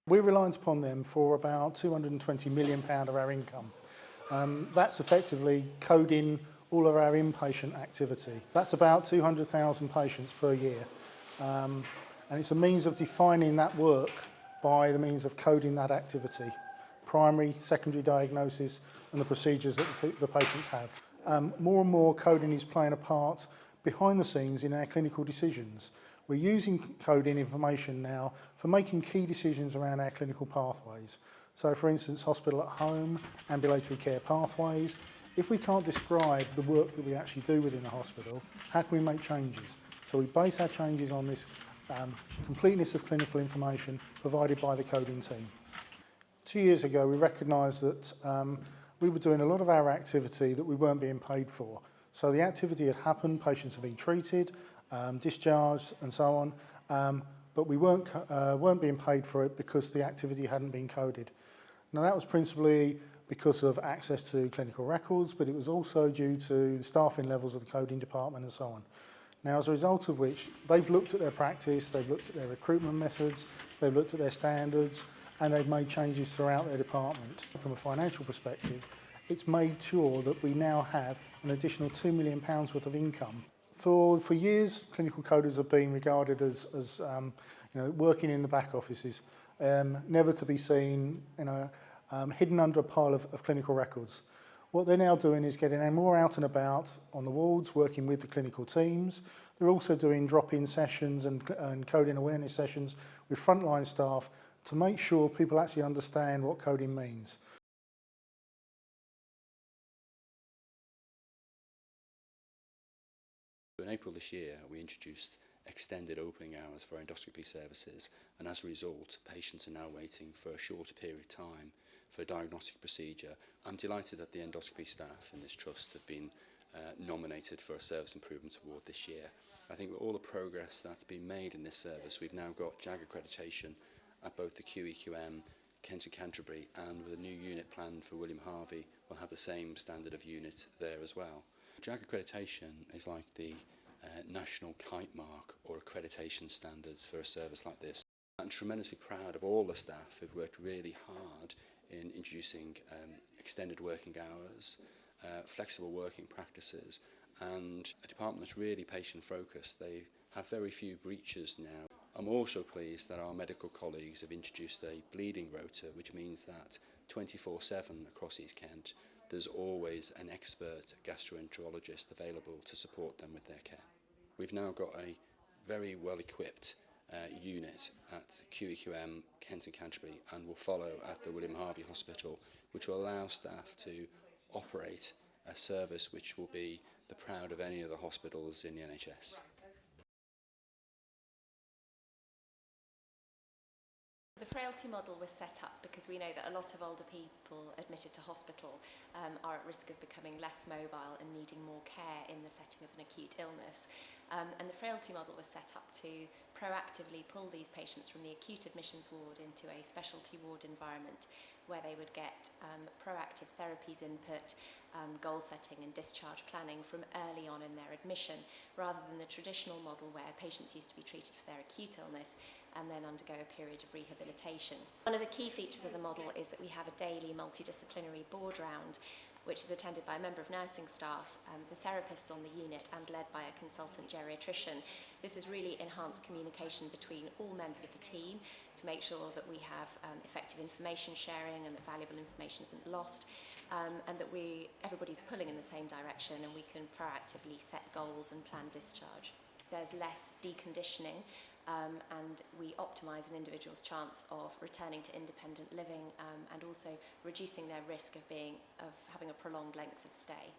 We're reliant upon them for about £220 million of our income. That's effectively coding all of our inpatient activity. That's about 200,000 patients per year. And it's a means of defining that work by the means of coding that activity, primary, secondary diagnosis and the procedures that the patients have. More and more coding is playing a part behind the scenes in our clinical decisions. We're using coding information now for making key decisions around our clinical pathways. So for instance, hospital at home, ambulatory care pathways. If we can't describe the work that we actually do within the hospital, how can we make changes? So we base our changes on this completeness of clinical information provided by the coding team. 2 years ago, we recognised that we were doing a lot of our activity that we weren't being paid for. So the activity had happened, patients had been treated, discharged and so on, but we weren't being paid for it because the activity hadn't been coded. Now that was principally because of access to clinical records, but it was also due to the staffing levels of the coding department and so on. Now as a result of which, they've looked at their practice, they've looked at their recruitment methods, they've looked at their standards, and they've made changes throughout their department. From a financial perspective, it's made sure that we now have an additional £2 million worth of income. For years, clinical coders have been regarded as working in the back offices, never to be seen, hidden under a pile of clinical records. What they're now doing is getting more out and about on the wards, working with the clinical teams. They're also doing drop-in sessions and coding awareness sessions with frontline staff to make sure people actually understand what coding means. In April this year, we introduced extended opening hours for endoscopy services, and as a result, patients are now waiting for a shorter period of time for a diagnostic procedure. I'm delighted that the endoscopy staff in this trust have been nominated for a Service Improvement Award this year. I think with all the progress that's been made in this service, we've now got JAG accreditation at both the QEQM, Kent and Canterbury, and with a new unit planned for William Harvey, we'll have the same standard of unit there as well. JAG accreditation is like the national kite mark or accreditation standards for a service like this. I'm tremendously proud of all the staff who've worked really hard in introducing extended working hours, flexible working practices, and a department that's really patient focused. They have very few breaches now. I'm also pleased that our medical colleagues have introduced a bleeding rota, which means that 24/7 across East Kent there's always an expert gastroenterologist available to support them with their care. We've now got a very well equipped unit at QEQM, Kent and Canterbury, and will follow at the William Harvey Hospital, which will allow staff to operate a service which will be the proud of any of the hospitals in the NHS. The frailty model was set up because we know that a lot of older people admitted to hospital are at risk of becoming less mobile and needing more care in the setting of an acute illness. And the frailty model was set up to proactively pull these patients from the acute admissions ward into a specialty ward environment where they would get proactive therapies input, goal setting and discharge planning from early on in their admission, rather than the traditional model where patients used to be treated for their acute illness and then undergo a period of rehabilitation. One of the key features of the model is that we have a daily multidisciplinary board round, which is attended by a member of nursing staff, the therapists on the unit, and led by a consultant geriatrician. This has really enhanced communication between all members of the team to make sure that we have effective information sharing and that valuable information isn't lost, and that everybody's pulling in the same direction and we can proactively set goals and plan discharge. There's less deconditioning, and we optimise an individual's chance of returning to independent living and also reducing their risk of having a prolonged length of stay.